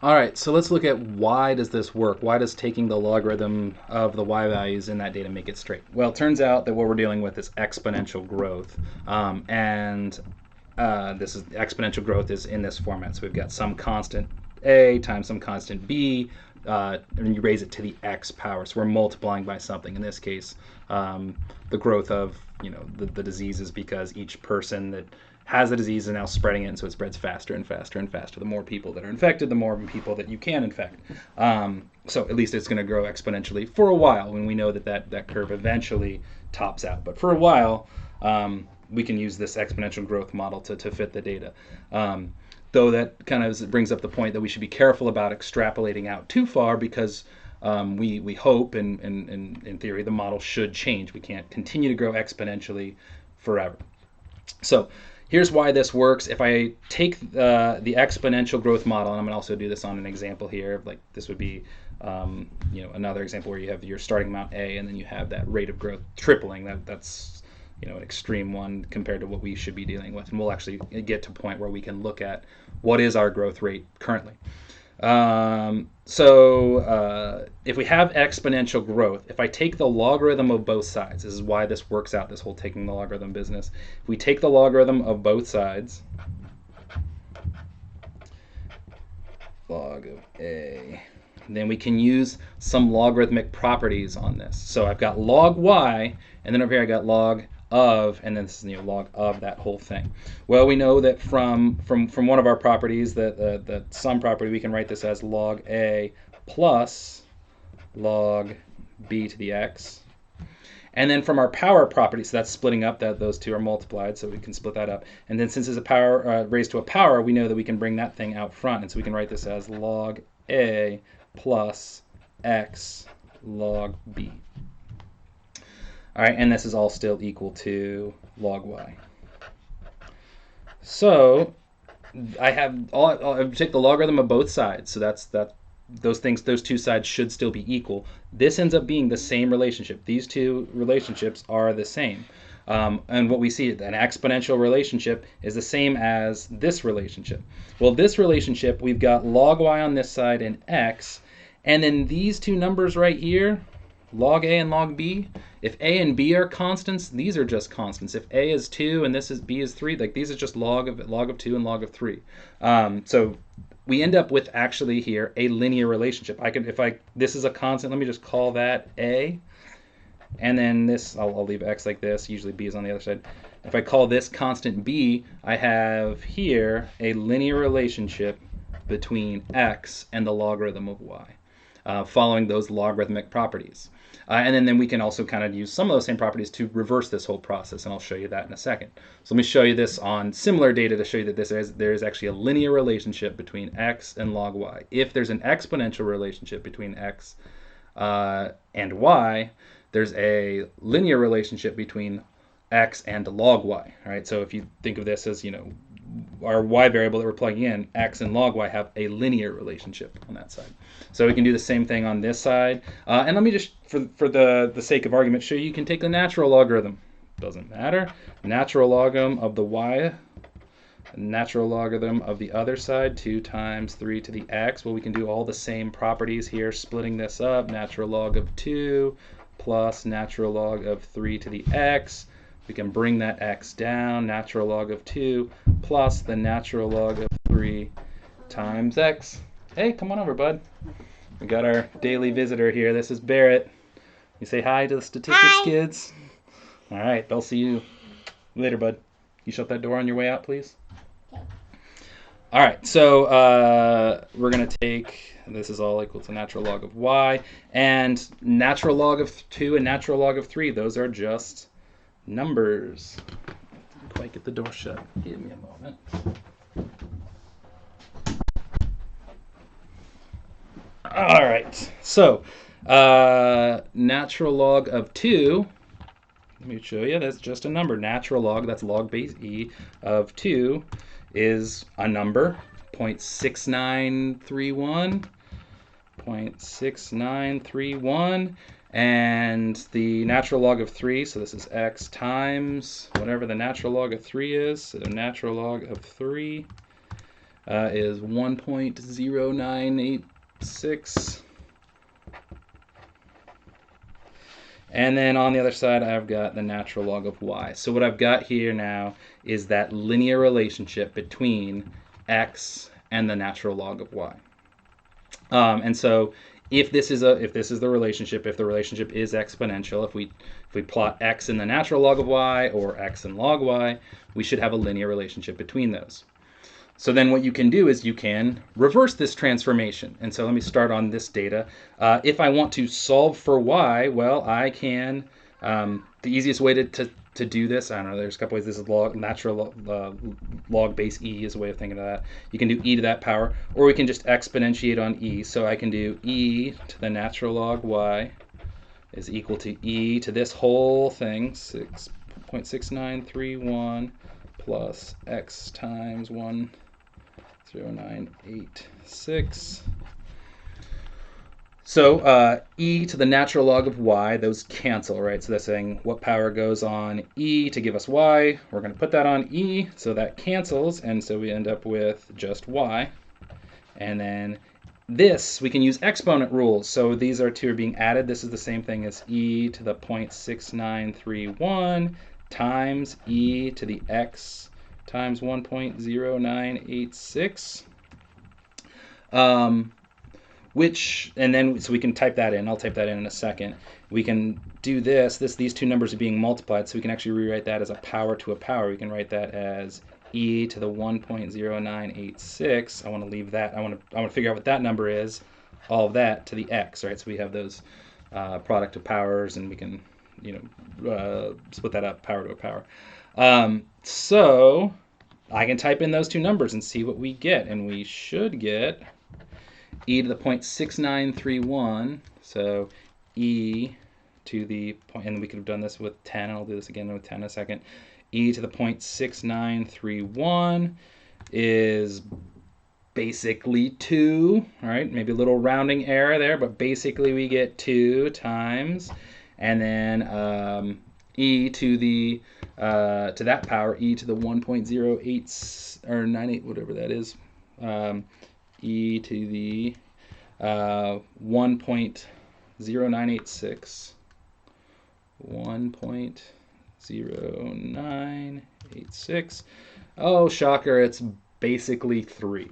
All right, so let's look at why does this work? Why does taking the logarithm of the y values in that data make it straight? Well, it turns out that what we're dealing with is exponential growth, and this is exponential growth is in this format. So we've got some constant a times some constant b, and you raise it to the x power. So we're multiplying by something. In this case, the growth of the disease is because each person that has the disease is now spreading it, and so it spreads faster and faster and faster. The more people that are infected, the more people that you can infect. So at least it's going to grow exponentially for a while, when we know that curve eventually tops out. But for a while, we can use this exponential growth model to fit the data. Though that kind of brings up the point that we should be careful about extrapolating out too far, because we hope, and in theory, the model should change. We can't continue to grow exponentially forever. So here's why this works. If I take the exponential growth model, and I'm going to also do this on an example here, like this would be another example where you have your starting amount A, and then you have that rate of growth tripling. That's an extreme one compared to what we should be dealing with. And we'll actually get to a point where we can look at what is our growth rate currently. If we have exponential growth, if I take the logarithm of both sides, this is why this works out, this whole taking the logarithm business. If we take the logarithm of both sides, log of A, then we can use some logarithmic properties on this. So I've got log y, and then over here I got log of, and then this is log of that whole thing. Well, we know that from one of our properties, that sum property, we can write this as log a plus log b to the x. And then from our power property, so that's splitting up, that those two are multiplied, so we can split that up. And then since it's a power raised to a power, we know that we can bring that thing out front, and so we can write this as log a plus x log b. All right, and this is all still equal to log y. So I take the logarithm of both sides. So those two sides should still be equal. This ends up being the same relationship. These two relationships are the same. And what we see, an exponential relationship, is the same as this relationship. Well, this relationship, we've got log y on this side and x, and then these two numbers right here, log a and log b, if a and b are constants, these are just constants. If a is 2 and b is 3, like these are just log of 2 and log of 3. So we end up with actually here a linear relationship. This is a constant, let me just call that a, and then this, I'll leave x like this, usually b is on the other side. If I call this constant b, I have here a linear relationship between x and the logarithm of y, following those logarithmic properties. And then we can also kind of use some of those same properties to reverse this whole process, and I'll show you that in a second. So let me show you this on similar data to show you that there is actually a linear relationship between x and log y. If there's an exponential relationship between x and y, there's a linear relationship between x and log y. All right, so if you think of this as, our y variable that we're plugging in, x and log y, have a linear relationship on that side. So we can do the same thing on this side. And let me just, for the sake of argument, show you can take the natural logarithm. Doesn't matter. Natural logarithm of the y, natural logarithm of the other side, 2 times 3 to the x. Well, we can do all the same properties here, splitting this up. Natural log of 2 plus natural log of 3 to the x. We can bring that x down, natural log of 2 plus the natural log of 3 times x. Hey, come on over, bud. We got our daily visitor here. This is Barrett. You say hi to the statistics kids. All right, they'll see you later, bud. You shut that door on your way out, please. Okay. All right, so we're going to take, this is all equal to natural log of y, and natural log of 2 and natural log of 3, those are just numbers. Didn't quite get the door shut. Give me a moment. All right, so natural log of 2, let me show you, that's just a number. Natural log, that's log base e, of 2 is a number, 0.6931, 0.6931, and the natural log of 3, so this is x times whatever the natural log of 3 is, so the natural log of 3 is 1.0986. And then on the other side, I've got the natural log of y. So what I've got here now is that linear relationship between x and the natural log of y. And so if this is the relationship, if the relationship is exponential, if we plot x in the natural log of y or x in log y, we should have a linear relationship between those. So then what you can do is you can reverse this transformation. And so let me start on this data. If I want to solve for y, well, I can, the easiest way to do this, I don't know, there's a couple ways. This is natural log base e is a way of thinking of that. You can do e to that power, or we can just exponentiate on e. So I can do e to the natural log y is equal to e to this whole thing, 6.6931 plus x times 1.0986. So e to the natural log of y, those cancel, right? So that's saying what power goes on e to give us y. We're going to put that on e, so that cancels, and so we end up with just y. And then this, we can use exponent rules. So these two are being added. This is the same thing as e to the 0.6931 times e to the x times 1.0986. And then, so we can type that in. I'll type that in a second. We can do this. These two numbers are being multiplied, so we can actually rewrite that as a power to a power. We can write that as e to the 1.0986. I want to leave that. I want to figure out what that number is. All of that to the x, right? So we have those product of powers, and we can, split that up, power to a power. So I can type in those two numbers and see what we get, and we should get e to the 0.6931, so e to the point, and we could have done this with 10, I'll do this again with 10 in a second. E to the 0.6931 is basically 2, all right? Maybe a little rounding error there, but basically we get 2 times, and then e to the to that power, e to the 1.08 or 98, whatever that is. E to the 1.0986. 1.0986. Oh, shocker, it's basically 3.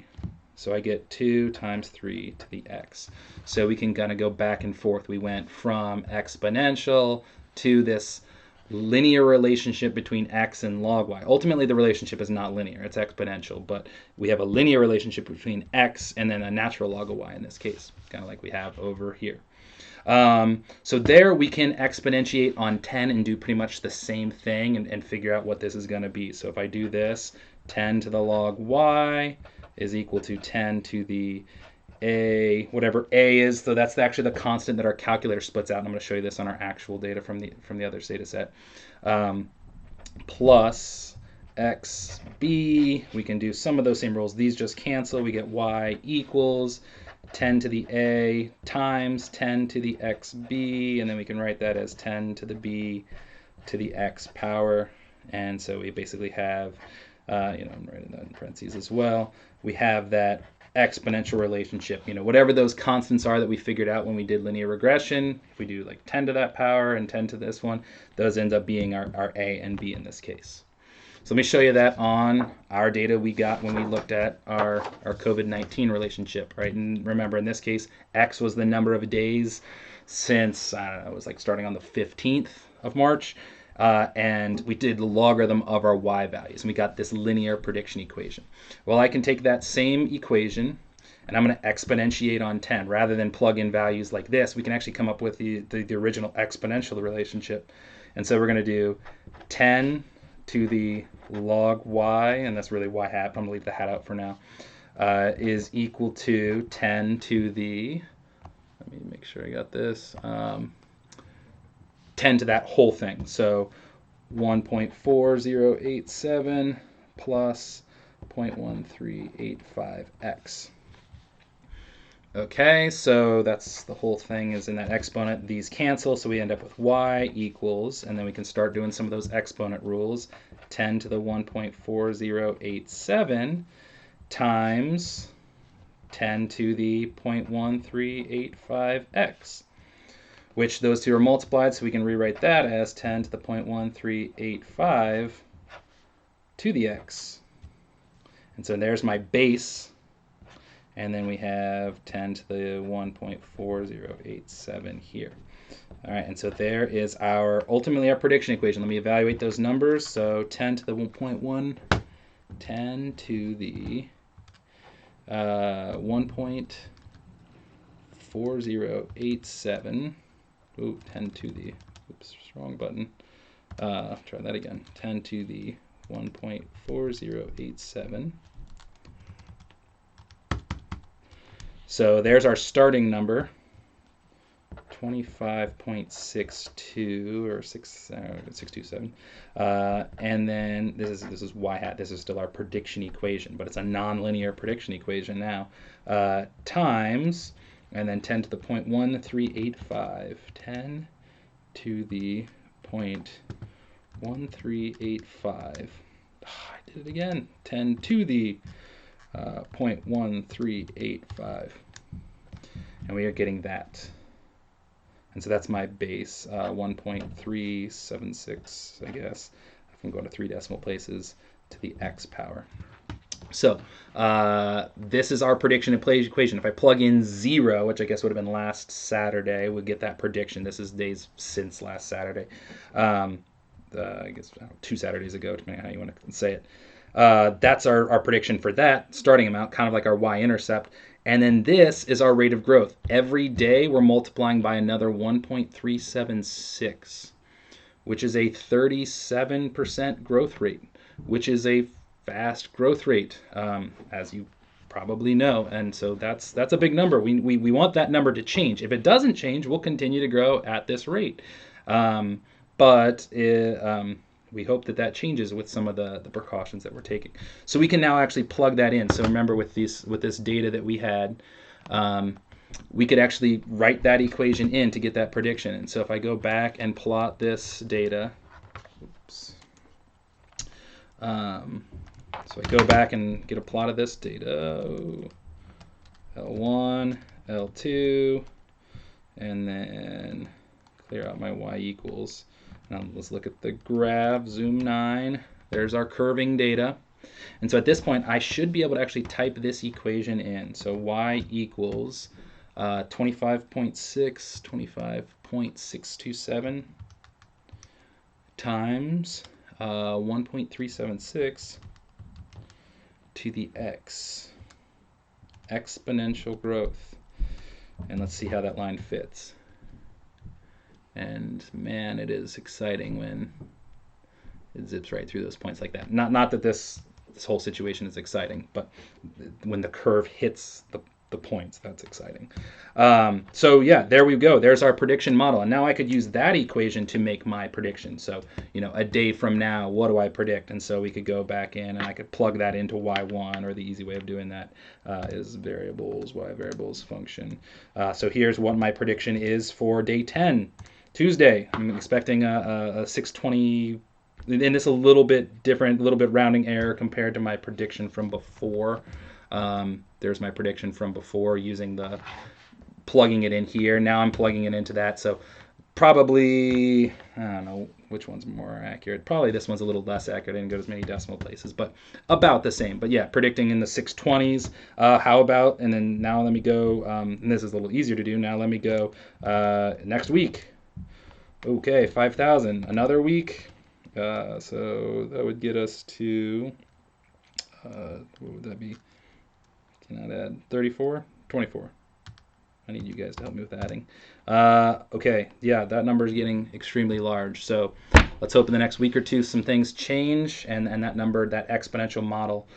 So I get 2 times 3 to the x. So we can kind of go back and forth. We went from exponential to this linear relationship between x and log y. Ultimately, the relationship is not linear. It's exponential. But we have a linear relationship between x and then a natural log of y in this case, kind of like we have over here. So there we can exponentiate on 10 and do pretty much the same thing and figure out what this is going to be. So if I do this, 10 to the log y is equal to 10 to the a, whatever a is. So that's actually the constant that our calculator splits out. And I'm going to show you this on our actual data from the other data set. Plus xb, we can do some of those same rules. These just cancel. We get y equals 10 to the a times 10 to the xb, and then we can write that as 10 to the b to the x power. And so we basically have, I'm writing that in parentheses as well. We have that exponential relationship, whatever those constants are that we figured out when we did linear regression. If we do like 10 to that power and 10 to this one, those end up being our a and b in this case. So let me show you that on our data we got when we looked at our COVID-19 relationship, right? And remember, in this case, x was the number of days since, I don't know, it was like starting on the 15th of March. And we did the logarithm of our y values, and we got this linear prediction equation. Well, I can take that same equation, and I'm going to exponentiate on 10. Rather than plug in values like this, we can actually come up with the original exponential relationship. And so we're going to do 10 to the log y, and that's really y hat, but I'm going to leave the hat out for now, is equal to 10 to the, let me make sure I got this, 10 to that whole thing. So 1.4087 plus 0.1385x. Okay, so that's the whole thing is in that exponent. These cancel, so we end up with y equals, and then we can start doing some of those exponent rules. 10 to the 1.4087 times 10 to the 0.1385x, which those two are multiplied, so we can rewrite that as 10 to the 0.1385 to the x. And so there's my base, and then we have 10 to the 1.4087 here. All right, and so there is ultimately our prediction equation. Let me evaluate those numbers. So 10 to the 1.1, 10 to the 1.4087. Ooh, 10 to the, oops, wrong button. Try that again. 10 to the 1.4087. So there's our starting number, 25.62 or 627, and then this is y hat. This is still our prediction equation, but it's a nonlinear prediction equation now. Times, and then 10 to the 0.1385, 10 to the 0.1385. I did it again. 10 to the 0.1385, and we are getting that. And so that's my base, 1.376, I guess. I can go to 3 decimal places to the x power. So this is our prediction equation. If I plug in 0, which I guess would have been last Saturday, we'll get that prediction. This is days since last Saturday. I guess 2 Saturdays ago, depending on how you want to say it. That's our prediction for that starting amount, kind of like our y-intercept. And then this is our rate of growth. Every day we're multiplying by another 1.376, which is a 37% growth rate, which is a fast growth rate, as you probably know. And so that's a big number. We want that number to change. If it doesn't change, we'll continue to grow at this rate. But we hope that changes with some of the precautions that we're taking. So we can now actually plug that in. So remember with this data that we had, we could actually write that equation in to get that prediction. And so if I go back and plot this data, oops. So I go back and get a plot of this data, L1, L2, and then clear out my y equals. Now let's look at the graph, zoom 9. There's our curving data. And so at this point, I should be able to actually type this equation in. So y equals 25.627 times 1.376 to the x, exponential growth. And let's see how that line fits. And man, it is exciting when it zips right through those points like that. Not that this whole situation is exciting, but when the curve hits the points, that's exciting. So yeah, there we go. There's our prediction model. And now I could use that equation to make my prediction. So, a day from now, what do I predict? And so we could go back in and I could plug that into y1, or the easy way of doing that is variables, y variables function. So here's what my prediction is for day 10. Tuesday, I'm expecting a 620, and this a little bit different, a little bit rounding error compared to my prediction from before. There's my prediction from before using plugging it in here. Now I'm plugging it into that. So probably, I don't know which one's more accurate. Probably this one's a little less accurate. I didn't go to as many decimal places, but about the same. But yeah, predicting in the 620s. How about, and then now let me go, and this is a little easier to do. Now let me go next week. Okay, 5,000. Another week. So that would get us to, what would that be? Can I add 34? 24. I need you guys to help me with adding. Okay, yeah, that number is getting extremely large. So let's hope in the next week or two some things change, and that number, that exponential model,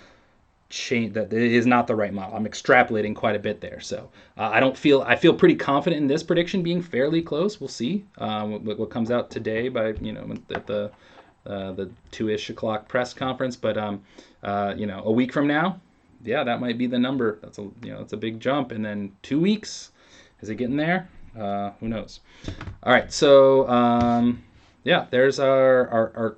change. That is not the right model. I'm extrapolating quite a bit there. So I feel pretty confident in this prediction being fairly close. We'll see what comes out today by at the 2-ish o'clock press conference. But a week from now, yeah, that might be the number. That's it's a big jump. And then 2 weeks, is it getting there? Who knows? All right, so yeah, there's our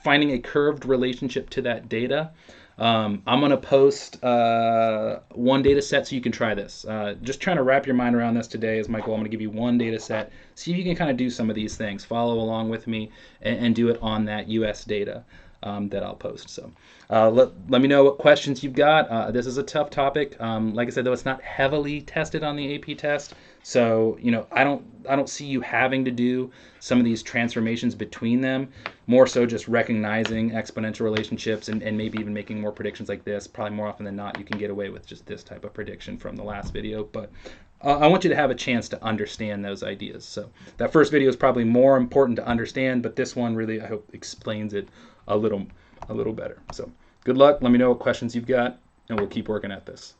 finding a curved relationship to that data. I'm going to post one data set so you can try this. Just trying to wrap your mind around this today is my goal. I'm going to give you one data set. See if you can kind of do some of these things. Follow along with me and do it on that US data that I'll post. So let me know what questions you've got. This is a tough topic. Like I said, though, it's not heavily tested on the AP test. So, I don't see you having to do some of these transformations between them. More so just recognizing exponential relationships and maybe even making more predictions like this. Probably more often than not, you can get away with just this type of prediction from the last video. But I want you to have a chance to understand those ideas. So that first video is probably more important to understand, but this one really, I hope, explains it a little better. So good luck. Let me know what questions you've got, and we'll keep working at this.